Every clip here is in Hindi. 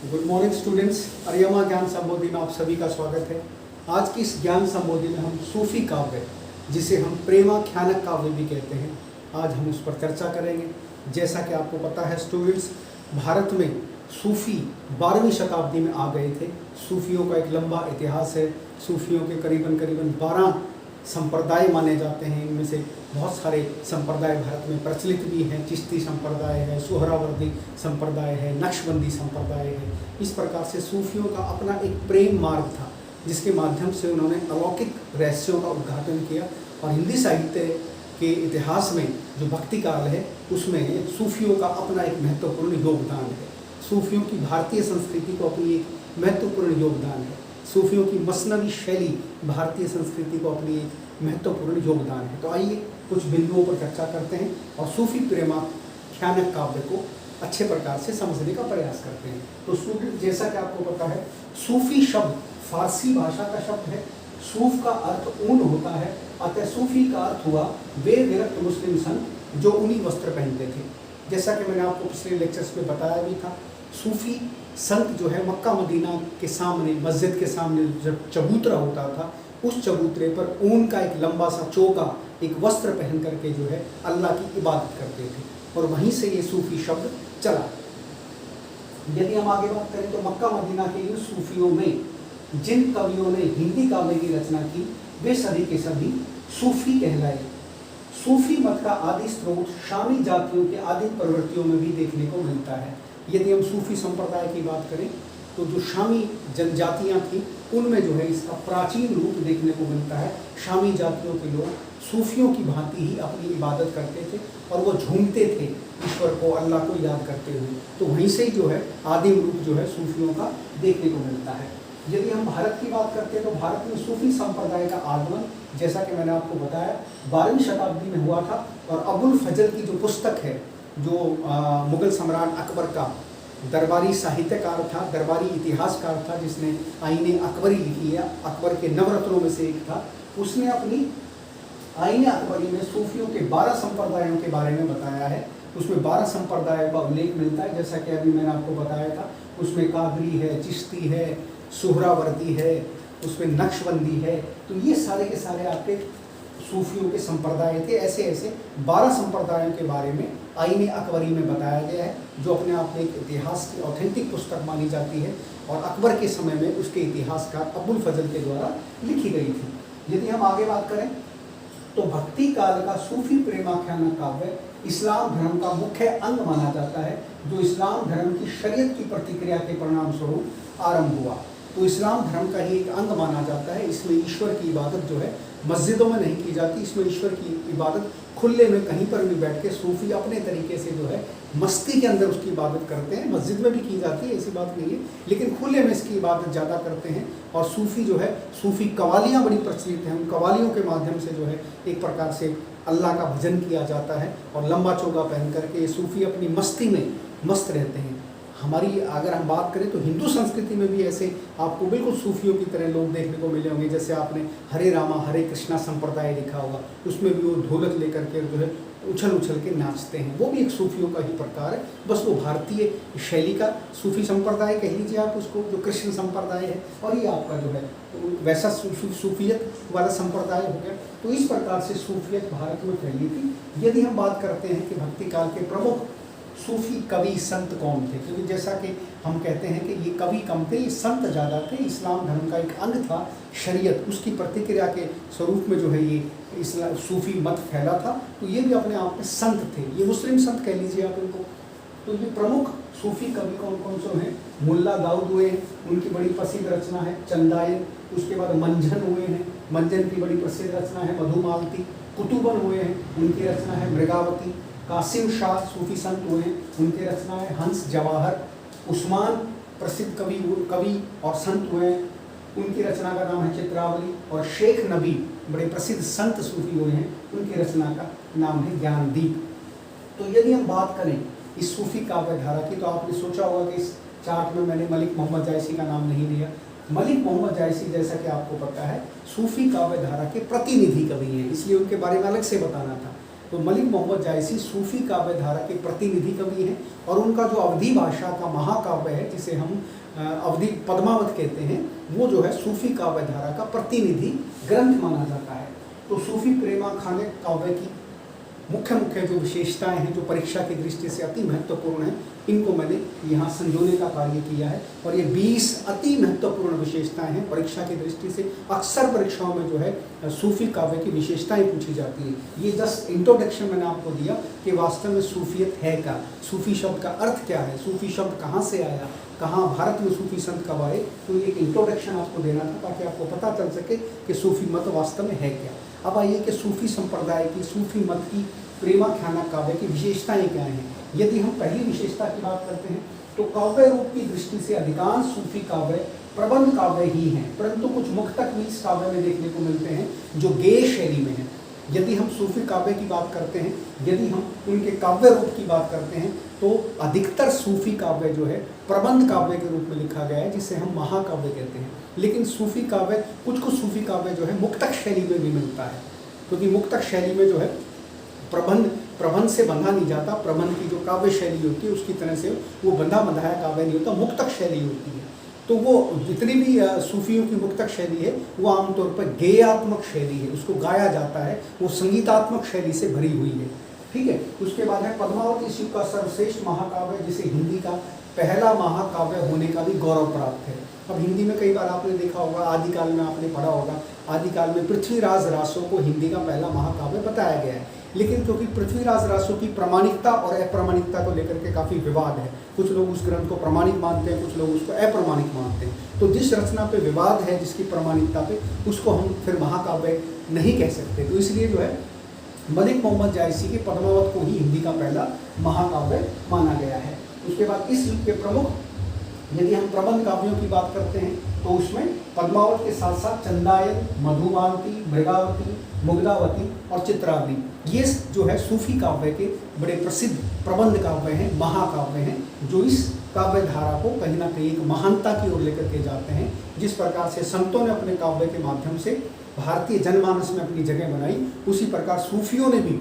Good morning students. अरियमा ज्ञान संबोधि में आप सभी का स्वागत है। आज की इस ज्ञान संबोधि में हम सूफी काव्य, जिसे हम प्रेमाख्यानक काव्य भी कहते हैं, आज हम उस पर चर्चा करेंगे। जैसा कि आपको पता है स्टूडेंट्स, भारत में सूफी 12वीं शताब्दी में आ गए थे। सूफियों का एक लंबा इतिहास है। सूफियों के करीबन 12 संप्रदाय माने जाते हैं। इनमें से बहुत सारे संप्रदाय भारत में प्रचलित भी हैं। चिश्ती संप्रदाय है, सुहरावर्दी संप्रदाय है, नक्शबंदी संप्रदाय है। इस प्रकार से सूफियों का अपना एक प्रेम मार्ग था, जिसके माध्यम से उन्होंने अलौकिक रहस्यों का उद्घाटन किया। और हिंदी साहित्य के इतिहास में जो भक्ति काल है, उसमें सूफियों का अपना एक महत्वपूर्ण योगदान है। सूफियों की भारतीय संस्कृति को अपनी एक महत्वपूर्ण योगदान है। सूफियों की मसनवी शैली भारतीय संस्कृति को अपनी एक महत्वपूर्ण योगदान है। तो आइए कुछ बिंदुओं पर चर्चा करते हैं और सूफी प्रेमाख्यानक काव्य को अच्छे प्रकार से समझने का प्रयास करते हैं। तो स्टूडेंट, जैसा कि आपको पता है, सूफी शब्द फारसी भाषा का शब्द है। सूफ का अर्थ ऊन होता है, अतः सूफी का अर्थ हुआ वे विरक्त मुस्लिम संत जो ऊनी वस्त्र पहनते थे। जैसा कि मैंने आपको पिछले लेक्चर्स में बताया भी था, सूफी संत जो है मक्का मदीना के सामने, मस्जिद के सामने जब चबूतरा होता था, उस चबूतरे पर ऊन का एक लंबा सा चोगा, एक वस्त्र पहन करके जो है अल्लाह की इबादत करते थे, और वहीं से ये सूफी शब्द चला। यदि हम आगे बात करें तो मक्का मदीना के इन सूफियों में जिन कवियों ने हिंदी काव्य की रचना की, वे सभी के सभी सूफी कहलाए। सूफी मत का आदि स्रोत शामी जातियों के आदि प्रवृत्तियों में भी देखने को मिलता है। यदि हम सूफी संप्रदाय की बात करें तो जो शामी जनजातियां थी, उनमें जो है इसका प्राचीन रूप देखने को मिलता है। शामी जातियों के लोग सूफियों की भांति ही अपनी इबादत करते थे और वो झूमते थे ईश्वर को, अल्लाह को याद करते हुए। तो वहीं से ही जो है आदिम रूप जो है सूफियों का देखने को मिलता है। यदि हम भारत की बात करते हैं तो भारत में सूफी संप्रदाय का आगमन, जैसा कि मैंने आपको बताया, 12वीं शताब्दी में हुआ था। और अबुल फजल की जो पुस्तक है, जो मुगल सम्राट अकबर का दरबारी साहित्यकार था, दरबारी इतिहासकार था, जिसने आईने अकबरी लिखी है, अकबर के नवरत्नों में से एक था, उसने अपनी आईने अकबरी में सूफियों के 12 संप्रदायों के बारे में बताया है। उसमें 12 संप्रदायों का उल्लेख मिलता है, जैसा कि अभी मैंने आपको बताया था। उसमें कादरी है, चिश्ती है, सुहरावर्दी है, उसमें नक्शबंदी है। तो ये सारे के सारे आपके सूफियों के संप्रदाय थे। ऐसे ऐसे 12 संप्रदायों के बारे में आईने अकबरी में बताया गया है, जो अपने आप में एक इतिहास की ऑथेंटिक पुस्तक मानी जाती है और अकबर के समय में उसके इतिहासकार अबुल फजल के द्वारा लिखी गई थी। यदि हम आगे बात करें तो भक्ति काल का सूफी प्रेमाख्यानक काव्य इस्लाम धर्म का मुख्य अंग माना जाता है, जो इस्लाम धर्म की शरीयत की प्रतिक्रिया के परिणाम स्वरूप आरंभ हुआ। तो इस्लाम धर्म का ही एक अंग माना जाता है। इसमें ईश्वर की इबादत जो है मस्जिदों में नहीं की जाती। इसमें ईश्वर की इबादत खुले में कहीं पर भी बैठ के सूफी अपने तरीके से जो है मस्ती के अंदर उसकी इबादत करते हैं। मस्जिद में भी की जाती है, ऐसी बात नहीं है, लेकिन खुले में इसकी इबादत ज़्यादा करते हैं। और सूफी जो है, सूफी कवालियाँ बड़ी प्रचलित हैं। उन कवालियों के माध्यम से जो है एक प्रकार से अल्लाह का भजन किया जाता है और लंबा चोगा पहन करके सूफी अपनी मस्ती में मस्त रहते हैं। हमारी अगर हम बात करें तो हिंदू संस्कृति में भी ऐसे आपको बिल्कुल सूफियों की तरह लोग देखने को मिले होंगे। जैसे आपने हरे रामा हरे कृष्णा संप्रदाय देखा होगा, उसमें भी वो ढोलक लेकर के जो है उछल उछल के नाचते हैं। वो भी एक सूफियों का ही प्रकार है, बस वो भारतीय शैली का सूफी संप्रदाय कह लीजिए आप उसको, जो कृष्ण संप्रदाय है, और ये आपका जो है वैसा सूफियत वाला संप्रदाय हो गया। तो इस प्रकार से सूफियत भारत में फैली थी। यदि हम बात करते हैं कि भक्ति काल के प्रमुख सूफी कवि संत कौन थे, क्योंकि जैसा कि हम कहते हैं कि ये कवि कम थे, ये संत ज़्यादा थे। इस्लाम धर्म का एक अंग था शरीयत, उसकी प्रतिक्रिया के स्वरूप में जो है ये इस्लाम सूफी मत फैला था। तो ये भी अपने आप में संत थे, ये मुस्लिम संत कह लीजिए आप इनको। तो ये प्रमुख सूफी कवि कौन कौन से हैं? मुल्ला दाऊद हुए हैं, उनकी बड़ी प्रसिद्ध रचना है चंदायन। उसके बाद मंझन हुए हैं, मंझन की बड़ी प्रसिद्ध रचना है मधुमालती। कुतुबन हुए हैं, उनकी रचना है मृगावती। कासिम शाह सूफी संत हुए हैं, उनकी रचना है हंस जवाहर। उस्मान प्रसिद्ध कवि और संत हुए हैं, उनकी रचना का नाम है चित्रावली। और शेख नबी बड़े प्रसिद्ध संत सूफी हुए हैं, उनकी रचना का नाम है ज्ञानदीप। तो यदि हम बात करें इस सूफी काव्य धारा की, तो आपने सोचा होगा कि इस चार्ट में मैंने मलिक मोहम्मद जायसी का नाम नहीं लिया। मलिक मोहम्मद जायसी, जैसा कि आपको पता है, सूफी काव्य धारा के प्रतिनिधि कवि हैं, इसलिए उनके बारे में अलग से बताना था। तो मलिक मोहम्मद जायसी सूफी काव्य धारा के प्रतिनिधि कवि हैं और उनका जो अवधी भाषा का महाकाव्य है जिसे हम अवधी पद्मावत कहते हैं, वो जो है सूफी काव्य धारा का प्रतिनिधि ग्रंथ माना जाता है। तो सूफी प्रेमाख्यान काव्य की मुख्य जो विशेषताएं हैं जो परीक्षा की दृष्टि से अति महत्वपूर्ण हैं, इनको मैंने यहाँ संजोने का कार्य किया है। और ये 20 अति महत्वपूर्ण विशेषताएं हैं परीक्षा की दृष्टि से। अक्सर परीक्षाओं में जो है सूफी काव्य की विशेषताएं पूछी जाती है। ये जस्ट इंट्रोडक्शन मैंने आपको दिया कि वास्तव में सूफियत है क्या, सूफी शब्द का अर्थ क्या है, सूफी शब्द कहाँ से आया, कहाँ भारत में सूफी संत कब आए। तो ये एक इंट्रोडक्शन आपको देना था ताकि आपको पता चल सके कि सूफी मत वास्तव में है क्या। अब आइए कि सूफी संप्रदाय की, सूफी मत की प्रेमाख्यान काव्य की विशेषताएं क्या हैं। यदि हम पहली विशेषता की बात करते हैं तो काव्य रूप की दृष्टि से अधिकांश सूफी काव्य प्रबंध काव्य ही हैं, परंतु कुछ मुक्तक भी इस काव्य में देखने को मिलते हैं जो गेय शैली में हैं। यदि हम सूफी काव्य की बात करते हैं, यदि हम उनके काव्य रूप की बात करते हैं, तो अधिकतर सूफी काव्य जो है प्रबंध काव्य के रूप में लिखा गया है, जिसे हम महाकाव्य कहते हैं। लेकिन सूफी काव्य, कुछ सूफी काव्य जो है मुक्तक शैली में भी मिलता है, क्योंकि मुक्तक शैली में जो है प्रबंध से बंधा नहीं जाता। प्रबंध की जो काव्य शैली होती है उसकी तरह से वो बंधा बंधाया काव्य नहीं होता, मुक्तक शैली होती है। तो वो जितनी भी सूफियों की मुक्तक शैली है वो आमतौर पर गेयात्मक शैली है, उसको गाया जाता है, वो संगीतात्मक शैली से भरी हुई है। ठीक है। उसके बाद है पद्मावत शिव का सर्वश्रेष्ठ महाकाव्य, जिसे हिंदी का पहला महाकाव्य होने का भी गौरव प्राप्त है। अब हिंदी में कई बार आपने देखा होगा, आदिकाल में आपने पढ़ा होगा, आदिकाल में पृथ्वीराज रासो को हिंदी का पहला महाकाव्य बताया गया है। लेकिन क्योंकि पृथ्वीराज रासो की प्रामाणिकता और अप्रामाणिकता को लेकर के काफ़ी विवाद है, कुछ लोग उस ग्रंथ को प्रामाणिक मानते हैं, कुछ लोग उसको अप्रामाणिक मानते हैं। तो जिस रचना पे विवाद है, जिसकी प्रामाणिकता पे, उसको हम फिर महाकाव्य नहीं कह सकते। तो इसलिए जो है मलिक मोहम्मद जायसी के पद्मावत को ही हिंदी का पहला महाकाव्य माना गया है। उसके बाद इस युग के प्रमुख यदि हम प्रबंध काव्यों की बात करते हैं तो उसमें पद्मावत के साथ साथ चंदायन, मधुबांती, मृगावती, मुग्धावती और चित्रावली, ये जो है सूफी काव्य के बड़े प्रसिद्ध प्रबंध काव्य हैं, महाकाव्य हैं, जो इस काव्य धारा को कहीं ना कहीं एक महानता की ओर लेकर के जाते हैं। जिस प्रकार से संतों ने अपने काव्य के माध्यम से भारतीय जनमानस में अपनी जगह बनाई, उसी प्रकार सूफियों ने भी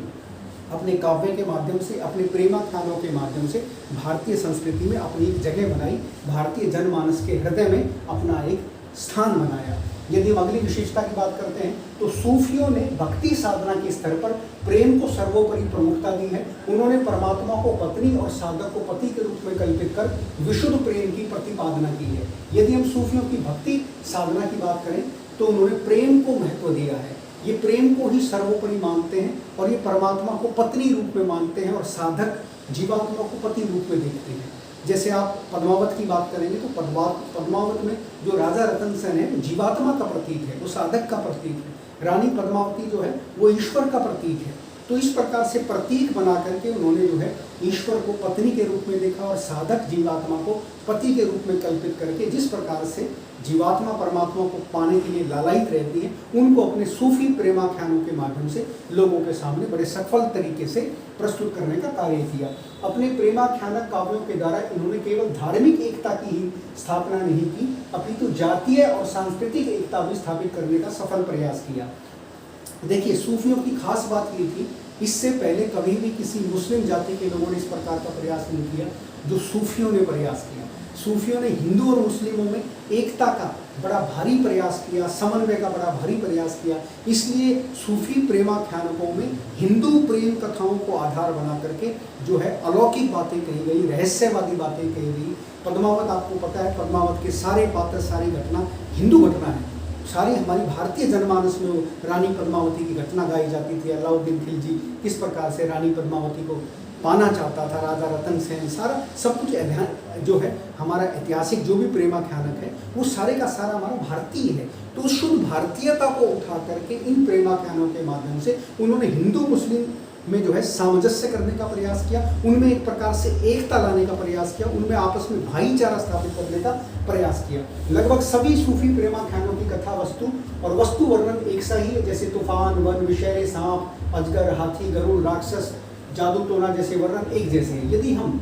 अपने काव्य के माध्यम से, अपने प्रेमाख्यानों के माध्यम से भारतीय संस्कृति में अपनी एक जगह बनाई, भारतीय जनमानस के हृदय में अपना एक स्थान बनाया। यदि हम अगली विशेषता की बात करते हैं तो सूफियों ने भक्ति साधना के स्तर पर प्रेम को सर्वोपरि प्रमुखता दी है। उन्होंने परमात्मा को पत्नी और साधक को पति के रूप में कल्पित कर विशुद्ध प्रेम की प्रतिपादना की है। यदि हम सूफियों की भक्ति साधना की बात करें तो उन्होंने प्रेम को महत्व दिया है, ये प्रेम को ही सर्वोपरि मानते हैं और ये परमात्मा को पत्नी रूप में मानते हैं और साधक जीवात्मा को पति रूप में देखते हैं। जैसे आप पद्मावत की बात करेंगे तो पद्मावत में जो राजा रतन सेन है वो जीवात्मा का प्रतीक है, वो साधक का प्रतीक है। रानी पद्मावती जो है वो ईश्वर का प्रतीक है। तो इस प्रकार से प्रतीक बना करके उन्होंने जो है ईश्वर को पत्नी के रूप में देखा और साधक जीवात्मा को पति के रूप में कल्पित करके जिस प्रकार से जीवात्मा परमात्मा को पाने के लिए लालायित रहती है, उनको अपने सूफी प्रेमाख्यानों के माध्यम से लोगों के सामने बड़े सफल तरीके से प्रस्तुत करने का कार्य किया। अपने प्रेमाख्यान काव्यों के द्वारा इन्होंने केवल धार्मिक एकता की ही स्थापना नहीं की, अपितु जातीय और सांस्कृतिक एकता भी स्थापित करने का सफल प्रयास किया। देखिए, सूफियों की खास बात ये थी, इससे पहले कभी भी किसी मुस्लिम जाति के लोगों ने इस प्रकार का प्रयास नहीं किया जो सूफियों ने प्रयास किया। सूफियों ने हिंदू और मुस्लिमों में एकता का बड़ा भारी प्रयास किया, समन्वय का बड़ा भारी प्रयास किया। इसलिए सूफी प्रेमाख्यानकों में हिंदू प्रेम कथाओं को आधार बना करके जो है अलौकिक बातें कही गई, रहस्यवादी बातें कही गई। पद्मावत, आपको पता है, पद्मावत के सारे पात्र, सारी घटना हिंदू घटना है। सारी हमारी भारतीय जनमानस में रानी पद्मावती की घटना गाई जाती थी। अलाउद्दीन खिलजी किस प्रकार से रानी पद्मावती को पाना चाहता था, राजा रतन सेन, सारा सब कुछ जो है हमारा ऐतिहासिक जो भी प्रेमाख्यानक है वो सारे का सारा हमारा भारतीय है। तो उस शुद्ध भारतीयता को उठा करके इन प्रेमाख्यानों के माध्यम से उन्होंने हिंदू मुस्लिम में जो है सामंजस्य करने का प्रयास किया, उनमें एक प्रकार से एकता लाने का प्रयास किया, उनमें आपस में भाईचारा स्थापित करने का प्रयास किया। लगभग सभी सूफी प्रेमाख्यानों की कथा वस्तु और वस्तु वर्णन एक सा ही है, जैसे तूफान, वन, विषैले, सांप, अजगर, हाथी, गरुड़, राक्षस, जादू टोना जैसे वर्णन एक जैसे हैं। यदि हम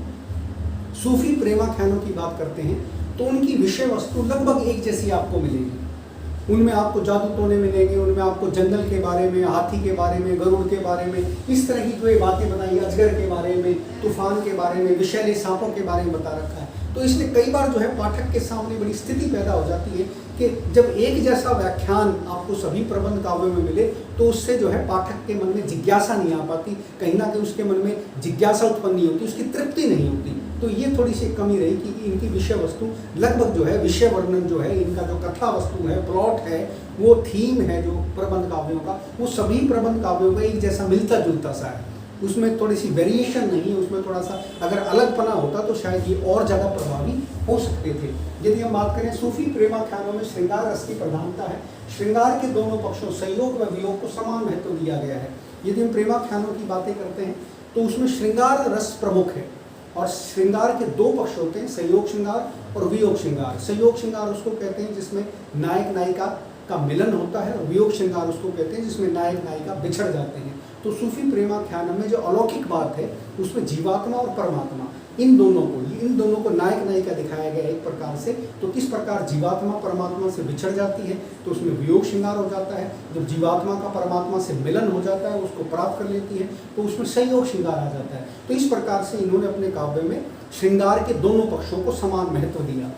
सूफी प्रेमाख्यानों की बात करते हैं तो उनकी विषय वस्तु लगभग एक जैसी आपको मिलेगी। उनमें आपको जादू टोने मिलेंगे, उनमें आपको जंगल के बारे में, हाथी के बारे में, गरुड़ के बारे में, इस तरह की जो ये बातें बताई, अजगर के बारे में, तूफान के बारे में, विषैले सांपों के बारे में बता रखा है। तो इसलिए कई बार जो है पाठक के सामने बड़ी स्थिति पैदा हो जाती है कि जब एक जैसा व्याख्यान आपको सभी प्रबंध काव्यों में मिले तो उससे जो है पाठक के मन में जिज्ञासा नहीं आ पाती, कहीं ना कहीं उसके मन में जिज्ञासा उत्पन्न नहीं होती, उसकी तृप्ति नहीं होती। तो ये थोड़ी सी कमी रही कि इनकी विषय वस्तु लगभग जो है, विषय वर्णन जो है, इनका जो कथा वस्तु है, प्लॉट है, वो थीम है जो प्रबंध काव्यों का, वो सभी प्रबंध काव्यों का एक जैसा मिलता जुलता सा है, उसमें थोड़ी सी वेरिएशन नहीं है, उसमें थोड़ा सा अगर अलगपना होता तो शायद ये और ज़्यादा प्रभावी हो सकते थे। यदि हम बात करें सूफी प्रेमाख्यानों में श्रृंगार रस की प्रधानता है, श्रृंगार के दोनों पक्षों संयोग व वियोग को समान महत्व दिया गया है। यदि हम प्रेमाख्यानों की बातें करते हैं तो उसमें श्रृंगार रस प्रमुख है और श्रृंगार के दो पक्ष होते हैं, संयोग श्रृंगार और वियोग श्रृंगार। संयोग श्रृंगार उसको कहते हैं जिसमें नायक नायिका का मिलन होता है और वियोग श्रृंगार उसको कहते हैं जिसमें नायक नायिका बिछड़ जाते हैं। तो सूफी प्रेमाख्यान में जो अलौकिक बात है उसमें जीवात्मा और परमात्मा इन दोनों को नायक नायिका दिखाया गया एक प्रकार से। तो किस प्रकार जीवात्मा परमात्मा से बिछड़ जाती है तो उसमें वियोग श्रृंगार हो जाता है, जब जीवात्मा का परमात्मा से मिलन हो जाता है, उसको प्राप्त कर लेती है, तो उसमें संयोग श्रृंगार आ जाता है। तो इस प्रकार से इन्होंने अपने काव्य में श्रृंगार के दोनों पक्षों को समान महत्व दिया।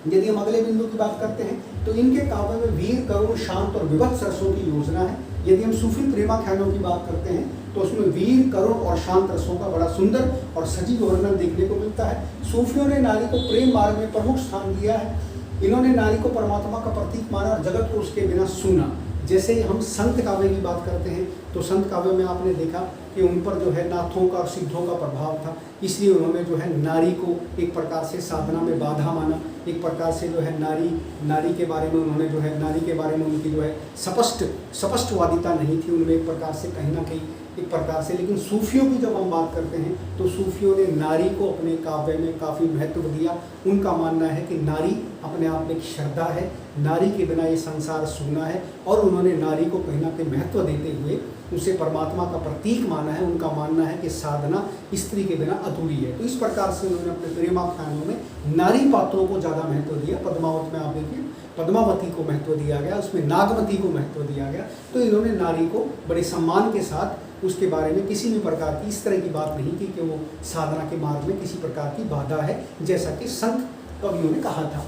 यदि हम अगले बिंदु की बात करते हैं तो इनके काव्य में वीर, करुण, शांत और विभत्स रसों की योजना है। यदि हम सूफी प्रेमाख्यानों की बात करते हैं तो उसमें वीर, करुण और शांत रसों का बड़ा सुंदर और सजीव वर्णन देखने को मिलता है। सूफियों ने नारी को प्रेम मार्ग में प्रमुख स्थान दिया है। इन्होंने नारी को परमात्मा का प्रतीक माना और जगत को उसके बिना सुना। जैसे ही हम संत काव्य की बात करते हैं तो संत काव्य में आपने देखा कि उन पर जो है नाथों का और सिद्धों का प्रभाव था, इसलिए उन्होंने जो है नारी को एक प्रकार से साधना में बाधा माना, एक प्रकार से जो है नारी के बारे में उन्होंने जो है नारी के बारे में उनकी जो है स्पष्टवादिता नहीं थी उनमें एक प्रकार से, कहीं ना कहीं एक प्रकार से। लेकिन सूफियों की जब हम बात करते हैं तो सूफियों ने नारी को अपने काव्य में काफ़ी महत्व दिया। उनका मानना है कि नारी अपने आप में एक श्रद्धा है, नारी के बिना ये संसार सूना है, और उन्होंने नारी को कहीं ना कहीं महत्व देते हुए उसे परमात्मा का प्रतीक माना है। उनका मानना है कि साधना स्त्री के बिना अधूरी है। तो इस प्रकार से उन्होंने अपने प्रेमाख्यानों में नारी पात्रों को ज़्यादा महत्व दिया। पद्मावत में आप देखिए पद्मावती को महत्व दिया गया, उसमें नागमती को महत्व दिया गया। तो इन्होंने नारी को बड़े सम्मान के साथ उसके बारे में किसी भी प्रकार की इस तरह की बात नहीं की कि वो साधना के मार्ग में किसी प्रकार की बाधा है, जैसा कि संत कवियों ने कहा था।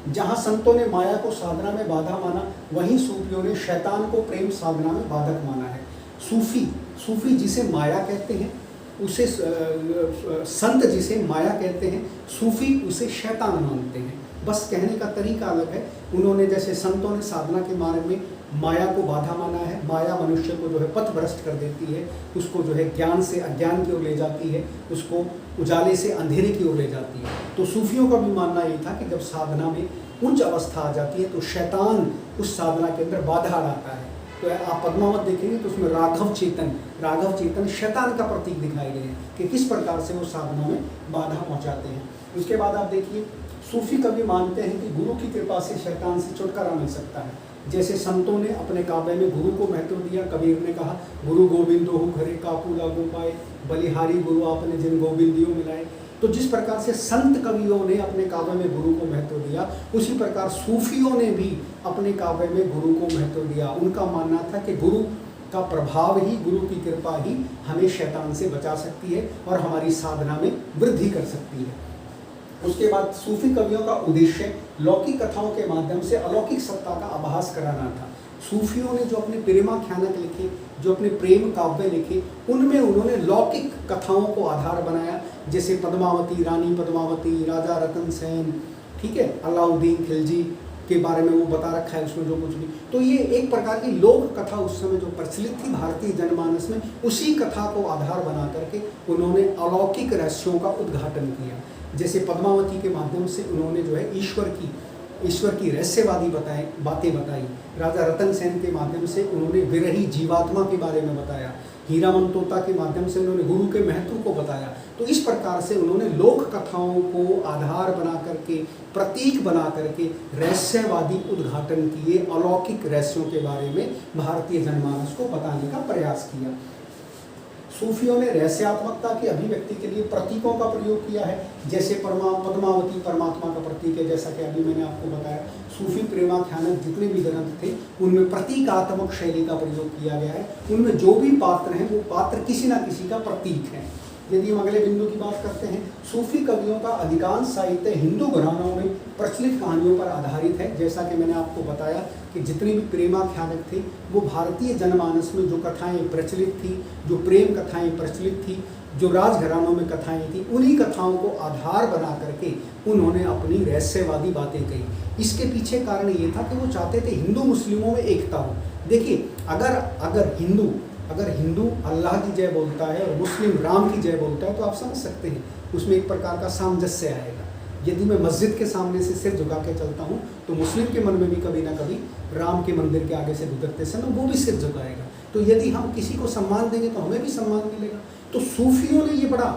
जहाँ संतों ने माया को साधना में बाधा माना, वहीं सूफियों ने शैतान को प्रेम साधना में बाधक माना है। सूफी जिसे माया कहते हैं, उसे संत जिसे माया कहते हैं, सूफी उसे शैतान मानते हैं। बस कहने का तरीका अलग है। उन्होंने जैसे संतों ने साधना के मार्ग में माया को बाधा माना है, माया मनुष्य को जो है पथ भ्रष्ट कर देती है, उसको जो है ज्ञान से अज्ञान की ओर ले जाती है, उसको उजाले से अंधेरे की ओर ले जाती है। तो सूफियों का भी मानना ये था कि जब साधना में उच्च अवस्था आ जाती है तो शैतान उस साधना के अंदर बाधा डालता है। तो आप पद्मावत देखेंगे तो उसमें राघव चेतन शैतान का प्रतीक दिखाए गए हैं कि किस प्रकार से वो साधना में बाधा पहुँचाते हैं। उसके बाद आप देखिए सूफी कवि मानते हैं कि गुरु की कृपा से शैतान से छुटकारा मिल सकता है। जैसे संतों ने अपने काव्य में गुरु को महत्व दिया। कबीर ने कहा गुरु गोविंदो घरे कापू लागू पाए, बलिहारी गुरु आपने जिन गोविंदियों मिलाए। तो जिस प्रकार से संत कवियों ने अपने काव्य में गुरु को महत्व दिया, उसी प्रकार सूफियों ने भी अपने काव्य में गुरु को महत्व दिया। उनका मानना था कि गुरु का प्रभाव ही, गुरु की कृपा ही हमें शैतान से बचा सकती है और हमारी साधना में वृद्धि कर सकती है। उसके बाद सूफी कवियों का उद्देश्य लौकिक कथाओं के माध्यम से अलौकिक सत्ता का आभास कराना था। सूफियों ने जो अपने प्रेमाख्यानक लिखे, जो अपने प्रेम काव्य लिखे, उनमें उन्होंने लौकिक कथाओं को आधार बनाया। जैसे पद्मावती, रानी पद्मावती, राजा रतन सेन, ठीक है, अलाउद्दीन खिलजी के बारे में वो बता रखा है उसमें जो कुछ भी। तो ये एक प्रकार की लोक कथा उस समय जो प्रचलित थी भारतीय जनमानस में, उसी कथा को आधार बना करके उन्होंने अलौकिक रहस्यों का उद्घाटन किया। जैसे पद्मावती के माध्यम से उन्होंने जो है ईश्वर की रहस्यवादी बातें बताई। राजा रतन सेन के माध्यम से उन्होंने विरही जीवात्मा के बारे में बताया। हीरामन तोता के माध्यम से उन्होंने गुरु के महत्व को बताया। तो इस प्रकार से उन्होंने लोक कथाओं को आधार बना करके, प्रतीक बना करके रहस्यवादी उद्घाटन किए, अलौकिक रहस्यों के बारे में भारतीय जनमानस को बताने का प्रयास किया। सूफियों ने रहस्यात्मकता की अभिव्यक्ति के लिए प्रतीकों का प्रयोग किया है, जैसे पद्मावती परमात्मा का प्रतीक है, जैसा कि अभी मैंने आपको बताया। सूफी प्रेमाख्यानक जितने भी ग्रंथ थे उनमें प्रतीकात्मक शैली का प्रयोग किया गया है। उनमें जो भी पात्र हैं वो पात्र किसी ना किसी का प्रतीक है। यदि हम अगले बिंदु की बात करते हैं, सूफी कवियों का अधिकांश साहित्य हिंदू घरानों में प्रचलित कहानियों पर आधारित है। जैसा कि मैंने आपको बताया कि जितने भी प्रेमाख्यानक थे वो भारतीय जनमानस में जो कथाएं प्रचलित थी, जो प्रेम कथाएं प्रचलित थी, जो राजघरानों में कथाएं थी, उन्हीं कथाओं को आधार बना करके उन्होंने अपनी रहस्यवादी बातें कही। इसके पीछे कारण ये था कि वो चाहते थे हिंदू मुस्लिमों में एकता हो। देखिए, अगर हिंदू अल्लाह की जय बोलता है और मुस्लिम राम की जय बोलता है तो आप समझ सकते हैं उसमें एक प्रकार का सामंजस्य आएगा। यदि मैं मस्जिद के सामने से सिर झुका के चलता हूँ तो मुस्लिम के मन में भी कभी ना कभी राम के मंदिर के आगे से गुजरते समय वो भी सिर झुकाएगा। तो यदि हम किसी को सम्मान देंगे तो हमें भी सम्मान मिलेगा। तो सूफियों ने ये बड़ा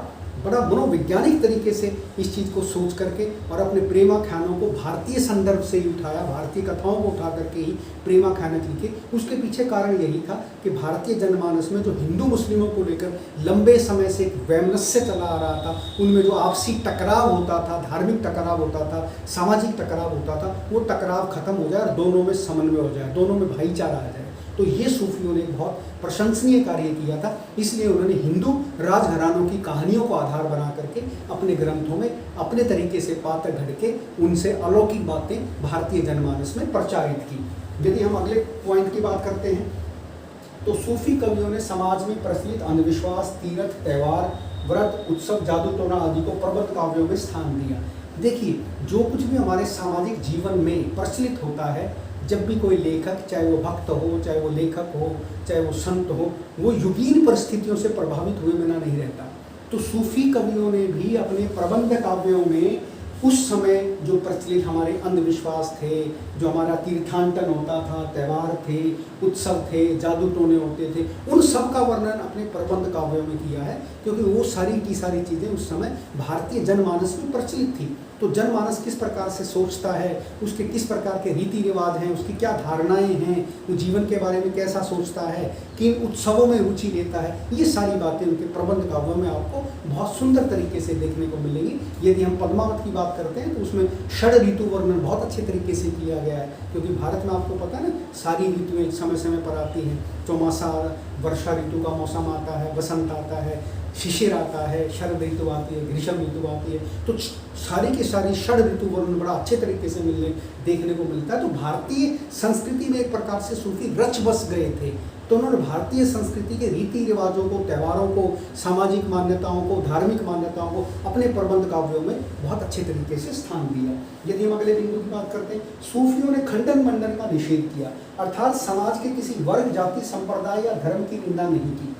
मनोवैज्ञानिक तरीके से इस चीज़ को सोच करके और अपने प्रेमाख्यानों को भारतीय संदर्भ से ही उठाया, भारतीय कथाओं को उठा करके ही प्रेमाख्यानक लिखे। उसके पीछे कारण यही था कि भारतीय जनमानस में जो हिंदू मुस्लिमों को लेकर लंबे समय से एक वैमनस्य चला आ रहा था, उनमें जो आपसी टकराव होता था, धार्मिक टकराव होता था, सामाजिक टकराव होता था, वो टकराव खत्म हो जाए और दोनों में समन्वय हो जाए, दोनों में भाईचारा आ जाए। तो ये सूफियों ने बहुत प्रशंसनीय कार्य किया था। इसलिए उन्होंने हिंदू राजघरानों की कहानियों को आधार बना करके अपने ग्रंथों में अपने तरीके से पात्र घड़ के उनसे अलौकिक बातें भारतीय जनमानस में प्रचारित की। यदि हम अगले पॉइंट की बात करते हैं तो सूफी कवियों ने समाज में प्रचलित अंधविश्वास, तीर्थ, त्योहार, व्रत, उत्सव, जादू टोना आदि को प्रबंध काव्यों में स्थान दिया। देखिए, जो कुछ भी हमारे सामाजिक जीवन में प्रचलित होता है, जब भी कोई लेखक, चाहे वो भक्त हो, चाहे वो लेखक हो, चाहे वो संत हो, वो युगीन परिस्थितियों से प्रभावित हुए बिना नहीं रहता। तो सूफी कवियों ने भी अपने प्रबंध काव्यों में उस समय जो प्रचलित हमारे अंधविश्वास थे, जो हमारा तीर्थाटन होता था, त्यौहार थे, उत्सव थे, जादू टोने होते थे, उन सब का वर्णन अपने प्रबंध काव्यों में किया है, क्योंकि वो सारी की सारी चीज़ें उस समय भारतीय जनमानस में प्रचलित थी। तो जनमानस किस प्रकार से सोचता है, उसके किस प्रकार के रीति रिवाज हैं, उसकी क्या धारणाएं हैं, वो जीवन के बारे में कैसा सोचता है, किन उत्सवों में रुचि लेता है, ये सारी बातें उनके प्रबंध काव्यों में आपको बहुत सुंदर तरीके से देखने को मिलेंगी। यदि हम पद्मावत की बात करते हैं तो उसमें षड ऋतु वर्णन बहुत अच्छे तरीके से किया गया है, क्योंकि भारत में आपको पता है ना, सारी ऋतुएं समय समय पर आती हैं। चौमासा, वर्षा ऋतु का मौसम आता है, बसंत आता है, शिशिर आता है, शरद ऋतु आती है, ग्रीष्म ऋतु आती है। तो सारी की सारी षड ऋतु वर्णन बड़ा अच्छे तरीके से देखने को मिलता है। तो भारतीय संस्कृति में एक प्रकार से सूफी रच बस गए थे। तो उन्होंने भारतीय संस्कृति के रीति रिवाजों को, त्योहारों को, सामाजिक मान्यताओं को, धार्मिक मान्यताओं को अपने प्रबंध काव्यों में बहुत अच्छे तरीके से स्थान दिया। यदि हम अगले बिंदु की बात करते हैं, सूफियों ने खंडन मंडन का निषेध किया, अर्थात समाज के किसी वर्ग, जाति, संप्रदाय या धर्म की निंदा नहीं की।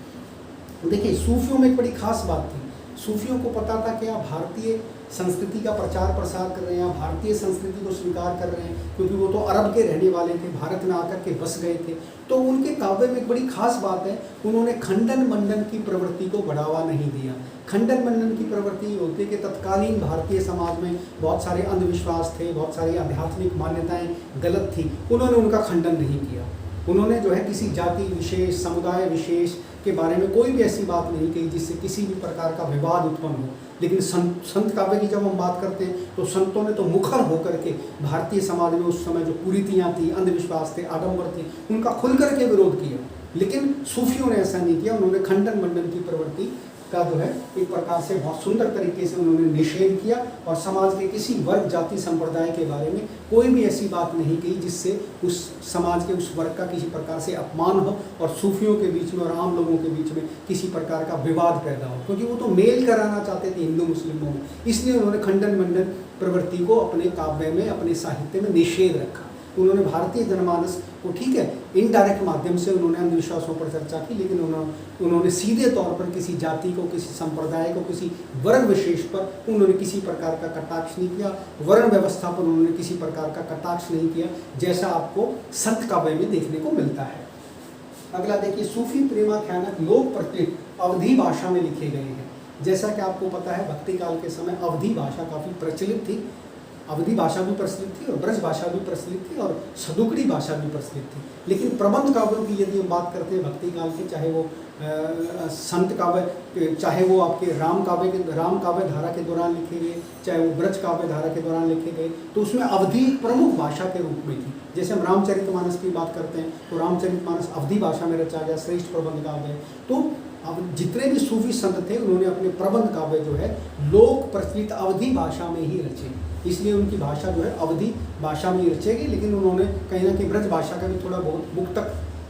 देखिए, सूफियों में एक बड़ी खास बात थी। सूफियों को पता था कि आप भारतीय संस्कृति का प्रचार प्रसार कर रहे हैं, आप भारतीय संस्कृति को स्वीकार कर रहे हैं, क्योंकि वो तो अरब के रहने वाले थे, भारत में आकर के बस गए थे। तो उनके काव्य में एक बड़ी खास बात है, उन्होंने खंडन मंडन की प्रवृत्ति को बढ़ावा नहीं दिया। खंडन मंडन की प्रवृत्ति ये होती है कि तत्कालीन भारतीय समाज में बहुत सारे अंधविश्वास थे, बहुत सारी आध्यात्मिक मान्यताएं गलत थी, उन्होंने उनका खंडन नहीं किया। उन्होंने जो है किसी जाति विशेष, समुदाय विशेष के बारे में कोई भी ऐसी बात नहीं कही जिससे किसी भी प्रकार का विवाद उत्पन्न हो। लेकिन संत काव्य की जब हम बात करते हैं तो संतों ने तो मुखर होकर के भारतीय समाज में उस समय जो कुरीतियाँ थी, अंधविश्वास थे, आडंबर थे, उनका खुल करके विरोध किया। लेकिन सूफियों ने ऐसा नहीं किया। उन्होंने खंडन मंडन की प्रवृत्ति का जो है एक प्रकार से बहुत सुंदर तरीके से उन्होंने निषेध किया और समाज के किसी वर्ग, जाति, संप्रदाय के बारे में कोई भी ऐसी बात नहीं कही जिससे उस समाज के उस वर्ग का किसी प्रकार से अपमान हो और सूफियों के बीच में और आम लोगों के बीच में किसी प्रकार का विवाद पैदा हो, क्योंकि वो तो मेल कराना चाहते थे हिंदू मुस्लिमों में। इसलिए उन्होंने खंडन मंडन प्रवृत्ति को अपने काव्य में, अपने साहित्य में निषेध रखा। उन्होंने भारतीय जनमानस को, ठीक है, इनडायरेक्ट माध्यम से उन्होंने अंधविश्वासों पर चर्चा की, लेकिन उन्होंने सीधे तौर पर किसी जाति को, किसी संप्रदाय को, किसी वर्ग विशेष पर उन्होंने किसी प्रकार का कटाक्ष नहीं किया। वर्ण व्यवस्था पर उन्होंने किसी प्रकार का कटाक्ष नहीं किया, जैसा आपको संत काव्य में देखने को मिलता है। अगला देखिए, सूफी प्रेमाख्यानक लोक प्रचलित अवधी भाषा में लिखे गए हैं। जैसा कि आपको पता है, भक्ति काल के समय अवधी भाषा काफ़ी प्रचलित थी। अवधी भाषा भी प्रचलित थी और ब्रज भाषा भी प्रचलित थी और सदुकड़ी भाषा भी प्रचलित थी। लेकिन प्रबंध काव्यों की यदि हम बात करते हैं भक्ति काल की, चाहे वो संत काव्य, चाहे वो आपके राम काव्य धारा के दौरान लिखे गए, चाहे वो ब्रज काव्य धारा के दौरान लिखे गए, तो उसमें अवधी प्रमुख भाषा के रूप में थी। जैसे हम रामचरितमानस की बात करते हैं तो रामचरितमानस अवधी भाषा में रचा गया श्रेष्ठ प्रबंध काव्य है। तो अब जितने भी सूफी संत थे उन्होंने अपने प्रबंध काव्य जो है लोक प्रचलित अवधी भाषा में ही रचे, इसलिए उनकी भाषा जो है अवधी भाषा में ही रचेगी। लेकिन उन्होंने कहीं ना कहीं ब्रज भाषा का भी थोड़ा बहुत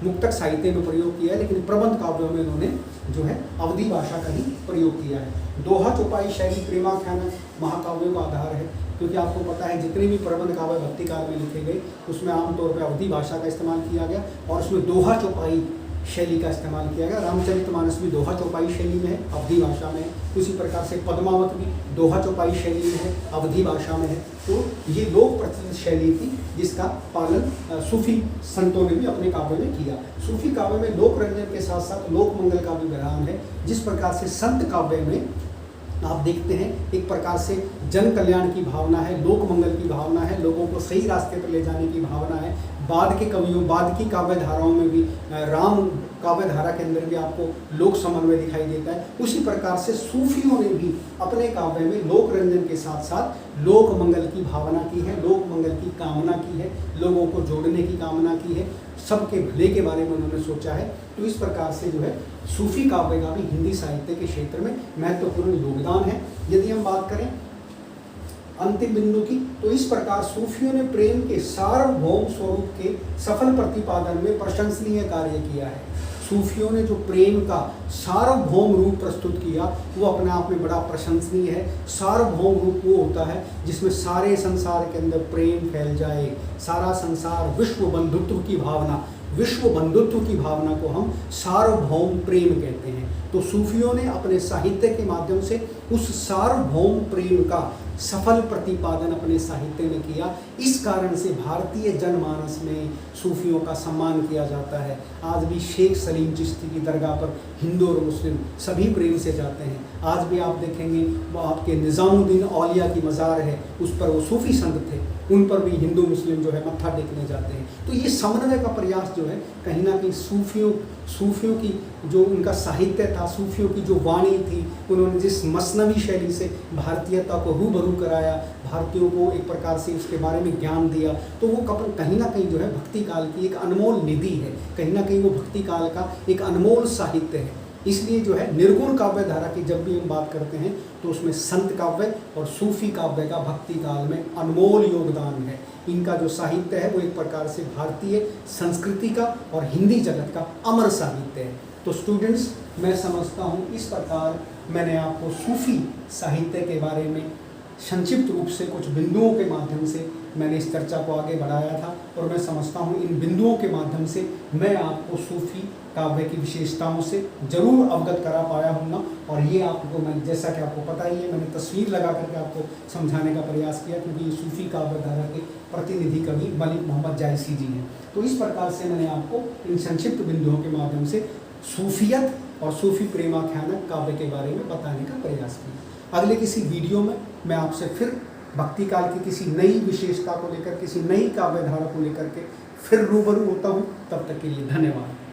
मुक्तक साहित्य में प्रयोग किया है, लेकिन प्रबंध काव्यों में उन्होंने जो है अवधी भाषा का ही प्रयोग किया है। दोहा चौपाई शैली प्रेमाख्यान महाकाव्यों का आधार है, क्योंकि आपको पता है जितने भी प्रबंध काव्य भक्ति काल में लिखे गए उसमें आमतौर पर अवधी भाषा का इस्तेमाल किया गया और उसमें दोहा चौपाई शैली का इस्तेमाल किया गया। रामचरितमानस भी दोहा चौपाई शैली में है, अवधी भाषा में है। उसी प्रकार से पद्मावत भी दोहा चौपाई शैली में है, अवधी भाषा में है। तो ये लोक प्रचलित शैली थी जिसका पालन सूफी संतों ने भी अपने काव्य में किया। सूफी काव्य में लोक रंजन के साथ साथ लोक मंगल का भी विधान है। जिस प्रकार से संत काव्य में आप देखते हैं एक प्रकार से जन कल्याण की भावना है, लोक मंगल की भावना है, लोगों को सही रास्ते पर ले जाने की भावना है। बाद के कवियों, बाद की काव्य धाराओं में भी राम काव्य धारा के अंदर भी आपको लोक समन्वय दिखाई देता है। उसी प्रकार से सूफियों ने भी अपने काव्य में लोक रंजन के साथ साथ लोक मंगल की भावना की है, लोक मंगल की कामना की है, लोगों को जोड़ने की कामना की है, सबके भले के बारे में उन्होंने सोचा है। तो इस प्रकार से जो है सूफी काव्य का भी हिंदी साहित्य के क्षेत्र में महत्वपूर्ण योगदान है। यदि हम बात करें अंतिम बिंदु की, तो इस प्रकार सूफियों ने प्रेम के सार्वभौम स्वरूप के सफल प्रतिपादन में प्रशंसनीय कार्य किया है। सूफियों ने जो प्रेम का सार्वभौम रूप प्रस्तुत किया वो अपने आप में बड़ा प्रशंसनीय है। सार्वभौम रूप वो होता है जिसमें सारे संसार के अंदर प्रेम फैल जाए, सारा संसार विश्व बंधुत्व की भावना को हम सार्वभौम प्रेम कहते हैं। तो सूफियों ने अपने साहित्य के माध्यम से उस सार्वभौम प्रेम का सफल प्रतिपादन अपने साहित्य में किया। इस कारण से भारतीय जनमानस में सूफियों का सम्मान किया जाता है। आज भी शेख सलीम चिश्ती की दरगाह पर हिंदू और मुस्लिम सभी प्रेम से जाते हैं। आज भी आप देखेंगे वो आपके निज़ामुद्दीन औलिया की मज़ार है, उस पर वो सूफी संत थे, उन पर भी हिंदू मुस्लिम जो है मत्था टेकने जाते हैं। तो ये समन्वय का प्रयास जो है कहीं ना कहीं सूफियों की जो उनका साहित्य था, सूफियों की जो वाणी थी, उन्होंने जिस मसनवी शैली से भारतीयता को रूबरू कराया, भारतीयों को एक प्रकार से उसके बारे में ज्ञान दिया, तो वो कहीं ना कहीं जो है भक्ति काल की एक अनमोल निधि है, कहीं ना कहीं वो भक्ति काल का एक अनमोल साहित्य है। इसलिए जो है निर्गुण काव्य धारा की जब भी हम बात करते हैं तो उसमें संत काव्य और सूफी काव्य का भक्ति काल में अनमोल योगदान है। इनका जो साहित्य है वो एक प्रकार से भारतीय संस्कृति का और हिंदी जगत का अमर साहित्य है। तो स्टूडेंट्स, मैं समझता हूँ इस प्रकार मैंने आपको सूफी साहित्य के बारे में संक्षिप्त रूप से कुछ बिंदुओं के माध्यम से मैंने इस चर्चा को आगे बढ़ाया था, और मैं समझता हूँ इन बिंदुओं के माध्यम से मैं आपको सूफी काव्य की विशेषताओं से जरूर अवगत करा पाया हूँगा। और ये आपको, मैं जैसा कि आपको पता ही है, मैंने तस्वीर लगा करके आपको समझाने का प्रयास किया, क्योंकि ये सूफी काव्य धारा के प्रतिनिधि कवि मलिक मोहम्मद जायसी जी हैं। तो इस प्रकार से मैंने आपको इन संक्षिप्त बिंदुओं के माध्यम से सूफियत और सूफी प्रेमाख्यान काव्य के बारे में बताने का प्रयास किया। अगले किसी वीडियो में मैं आपसे फिर भक्ति काल की किसी नई विशेषता को लेकर, किसी नई काव्य धारा को लेकर के फिर रूबरू होता हूँ। तब तक के लिए धन्यवाद।